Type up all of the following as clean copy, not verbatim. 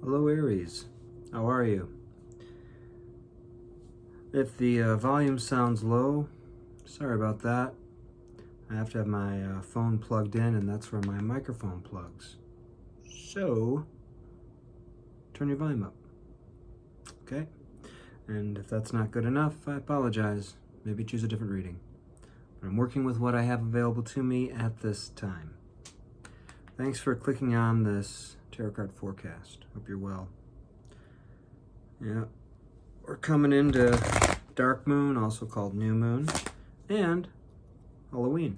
Hello Aries, how are you? If the volume sounds low, sorry about that. I have to have my phone plugged in, and that's where my microphone plugs. So, turn your volume up, okay? And if that's not good enough, I apologize. Maybe choose a different reading. But I'm working with what I have available to me at this time. Thanks for clicking on this tarot card forecast. Hope you're well. Yeah, we're coming into dark moon, also called new moon, and Halloween.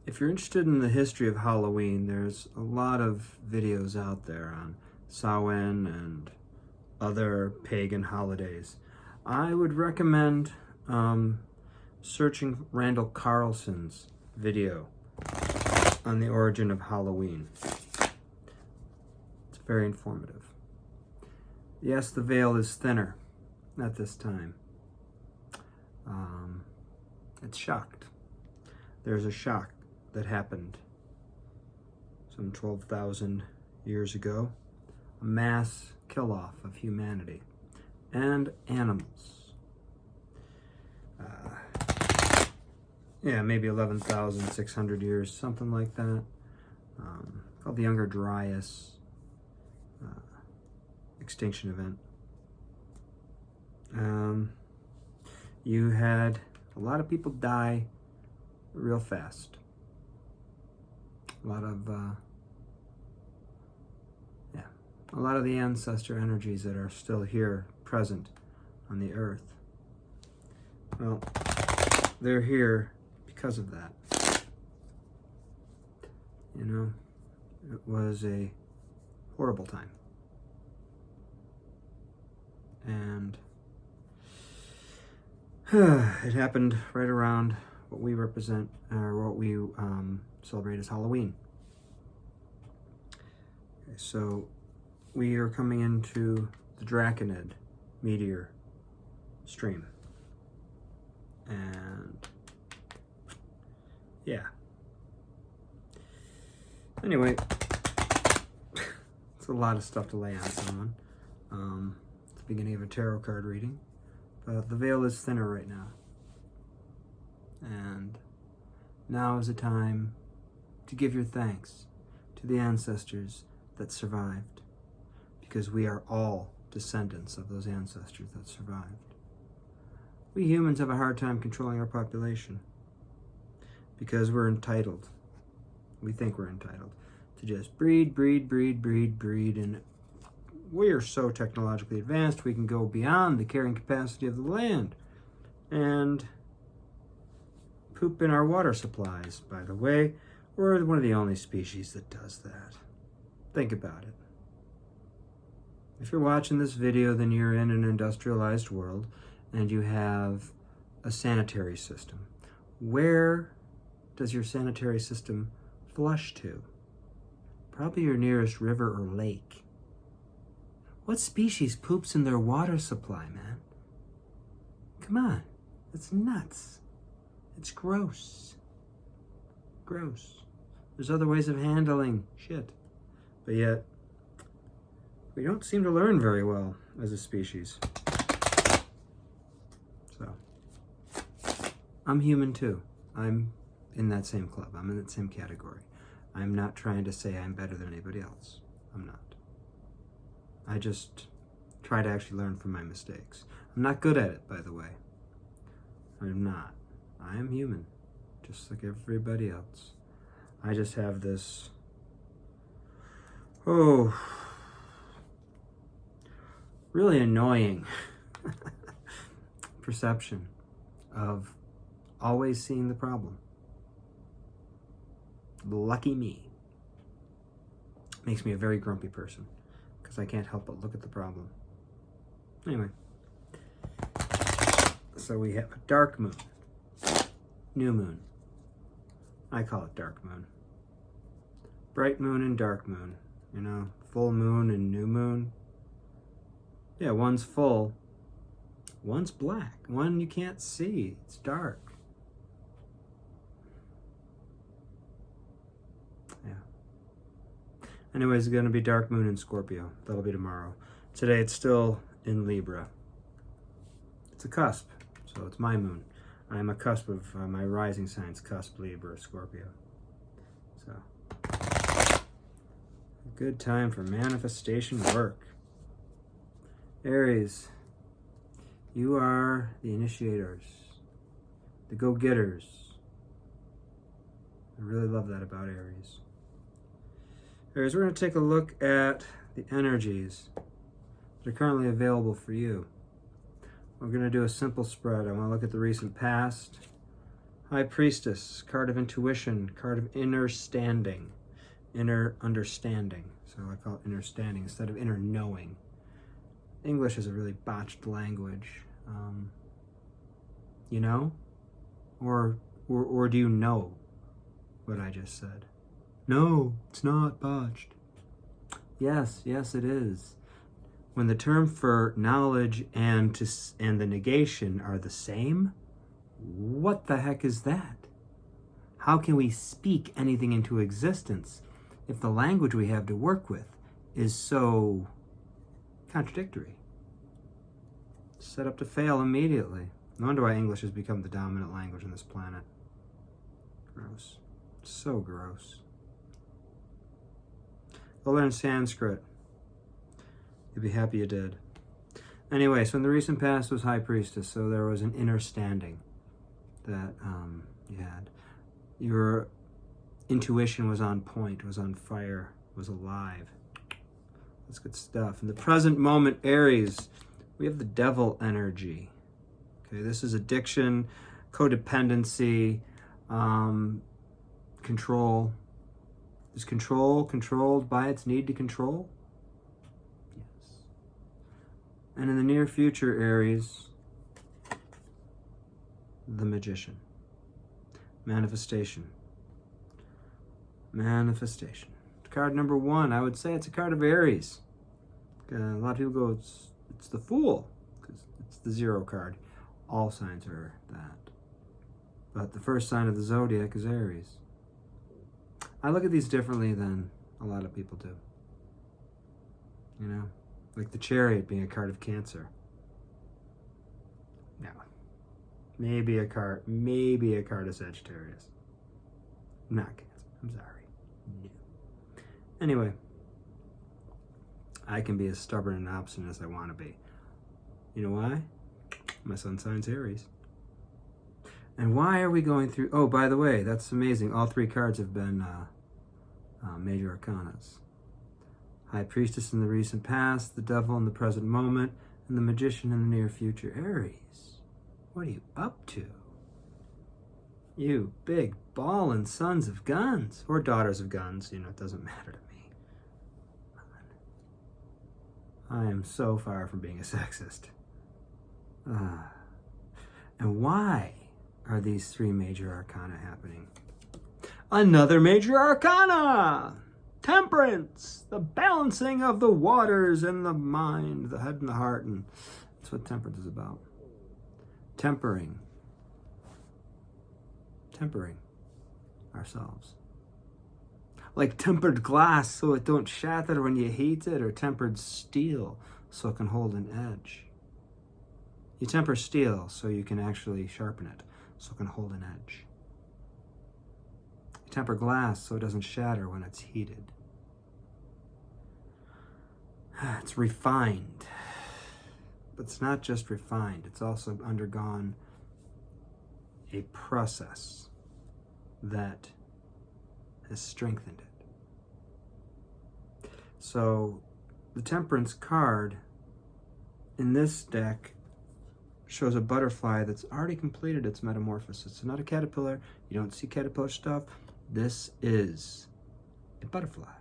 If you're interested in the history of Halloween, there's a lot of videos out there on Samhain and other pagan holidays. I would recommend searching Randall Carlson's video on the origin of Halloween. It's very informative. Yes, the veil is thinner at this time. It's shocked. There's a shock that happened some 12,000 years ago. A mass kill-off of humanity and animals. Yeah, maybe 11,600 years, something like that. Called the Younger Dryas extinction event. You had a lot of people die real fast. A lot of the ancestor energies that are still here, present on the earth. Well, they're here because of that. You know, it was a horrible time. And it happened right around what we represent, or what we celebrate as Halloween. Okay, so we are coming into the Draconid meteor stream. And yeah. Anyway, it's a lot of stuff to lay on someone. It's the beginning of a tarot card reading. But the veil is thinner right now. And now is the time to give your thanks to the ancestors that survived, because we are all descendants of those ancestors that survived. We humans have a hard time controlling our population because we're entitled. We think we're entitled to just breed, and we are so technologically advanced we can go beyond the carrying capacity of the land and poop in our water supplies. By the way, we're one of the only species that does that. Think about it. If you're watching this video, then you're in an industrialized world and you have a sanitary system. Where does your sanitary system flush to? Probably your nearest river or lake. What species poops in their water supply, man? Come on, that's nuts. It's gross. Gross. There's other ways of handling shit. But yet, we don't seem to learn very well as a species. So, I'm human too. I'm in that same club. I'm in that same category. I'm not trying to say I'm better than anybody else. I'm not. I just try to actually learn from my mistakes. I'm not good at it, by the way. I'm not. I am human, just like everybody else. I just have this, really annoying perception of always seeing the problem. Lucky me. Makes me a very grumpy person, because I can't help but look at the problem. Anyway, so we have a dark moon, new moon. I call it dark moon. Bright moon and dark moon, you know, full moon and new moon. Yeah, one's full, one's black, one you can't see, it's dark. Yeah. Anyways, it's going to be dark moon in Scorpio. That'll be tomorrow. Today it's still in Libra. It's a cusp, so it's my moon. I'm a cusp of my rising signs, cusp, Libra, Scorpio. So, a good time for manifestation work. Aries, you are the initiators, the go-getters. I really love that about Aries. Aries, we're going to take a look at the energies that are currently available for you. We're going to do a simple spread. I want to look at the recent past. High Priestess, card of intuition, card of inner standing, inner understanding. So I call it inner standing instead of inner knowing. English is a really botched language. You know? Or do you know what I just said? No, it's not botched. Yes, it is. When the term for knowledge and the negation are the same, what the heck is that? How can we speak anything into existence if the language we have to work with is so contradictory? Set up to fail immediately. No wonder why English has become the dominant language on this planet. Gross. So gross. Go learn Sanskrit. You'll be happy you did. Anyway, so in the recent past was High Priestess, so there was an inner standing that you had. Your intuition was on point, was on fire, was alive. That's good stuff. In the present moment, Aries, we have the devil energy. Okay, this is addiction, codependency, control. Is control controlled by its need to control? Yes. And in the near future, Aries, the Magician. Manifestation. Manifestation. Card number 1, I would say it's a card of Aries. A lot of people go, it's the Fool, because it's the 0 card. All signs are that. But the first sign of the zodiac is Aries. I look at these differently than a lot of people do. You know, like the Chariot being a card of Cancer. No. Maybe a card of Sagittarius. Not Cancer. I'm sorry. No. Anyway, I can be as stubborn and obstinate as I want to be. You know why? My sun sign's Aries. And why are we going through... Oh, by the way, that's amazing. All 3 cards have been major arcanas. High Priestess in the recent past, the Devil in the present moment, and the Magician in the near future. Aries, what are you up to? You big ballin' sons of guns. Or daughters of guns. You know, it doesn't matter to me. I am so far from being a sexist. And why are these 3 major arcana happening? Another major arcana! Temperance! The balancing of the waters and the mind, the head and the heart. And that's what temperance is about. Tempering ourselves. Like tempered glass so it don't shatter when you heat it, or tempered steel so it can hold an edge. You temper steel so you can actually sharpen it, so it can hold an edge. You temper glass so it doesn't shatter when it's heated. It's refined. But it's not just refined, it's also undergone a process that has strengthened it. So the Temperance card in this deck shows a butterfly that's already completed its metamorphosis. It's not a caterpillar. You don't see caterpillar stuff. This is a butterfly.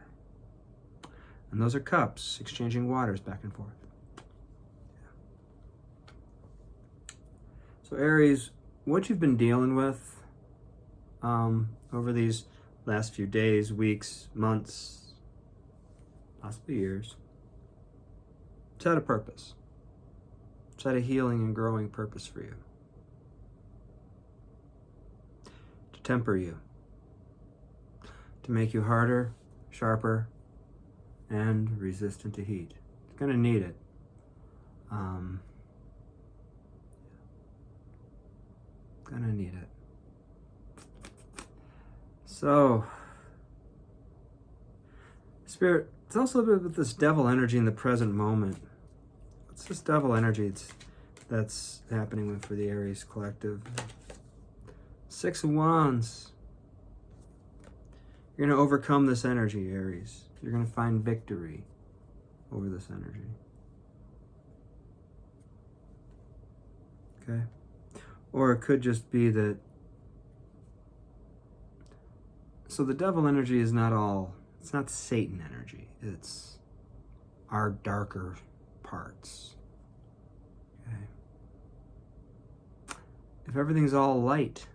And those are cups exchanging waters back and forth. Yeah. So Aries, what you've been dealing with over these last few days, weeks, months, possibly years, it's had a purpose. It's had a healing and growing purpose for you. To temper you. To make you harder, sharper, and resistant to heat. It's going to need it. Gonna need it. So, Spirit, it's also a bit with this devil energy in the present moment. What's this devil energy that's happening for the Aries collective? 6 of Wands. You're going to overcome this energy, Aries. You're going to find victory over this energy. Okay? Or it could just be that... So the devil energy is not all... It's not Satan energy. It's our darker parts. Okay? If everything's all light,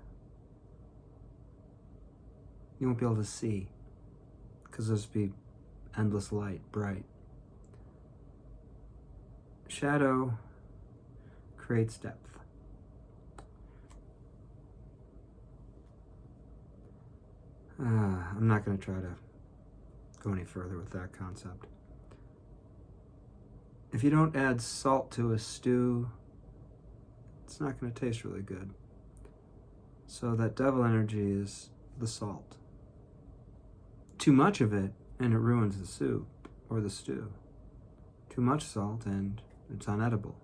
you won't be able to see, because there's be endless light, bright. Shadow creates depth. I'm not going to try to go any further with that concept. If you don't add salt to a stew, it's not going to taste really good. So that devil energy is the salt. Too much of it, and it ruins the soup or the stew. Too much salt, and it's unedible.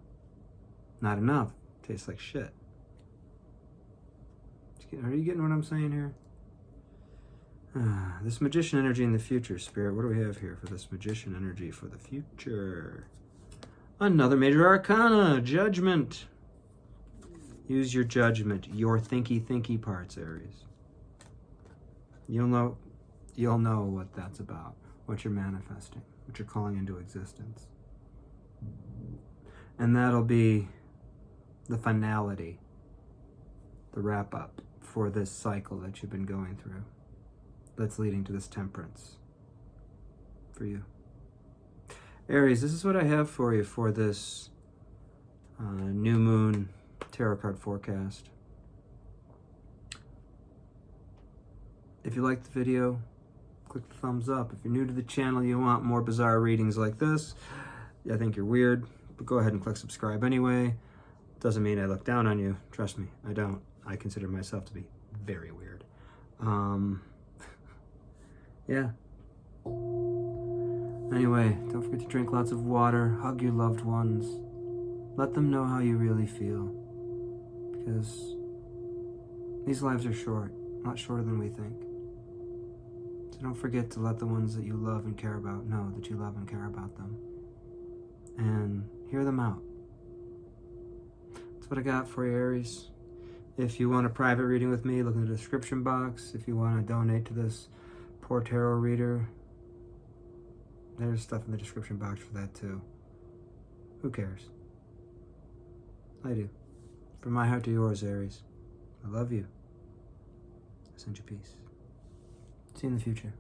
Not enough, tastes like shit. Are you getting what I'm saying here? This magician energy in the future, Spirit. What do we have here for this magician energy for the future? Another major arcana, judgment. Use your judgment, your thinky parts, Aries. You'll know what that's about, what you're manifesting, what you're calling into existence. And that'll be the finality, the wrap up for this cycle that you've been going through. That's leading to this temperance for you. Aries, this is what I have for you for this new moon tarot card forecast. If you liked the video, click the thumbs up. If you're new to the channel, you want more bizarre readings like this, I think you're weird, but go ahead and click subscribe anyway. Doesn't mean I look down on you. Trust me, I don't. I consider myself to be very weird. Yeah. Anyway, don't forget to drink lots of water, hug your loved ones, let them know how you really feel, because these lives are short, a lot shorter than we think. So don't forget to let the ones that you love and care about know that you love and care about them, and hear them out. That's what I got for you, Aries. If you want a private reading with me, look in the description box. If you want to donate to this poor tarot reader, there's stuff in the description box for that too. Who cares? I do. From my heart to yours, Aries. I love you. I send you peace. See you in the future.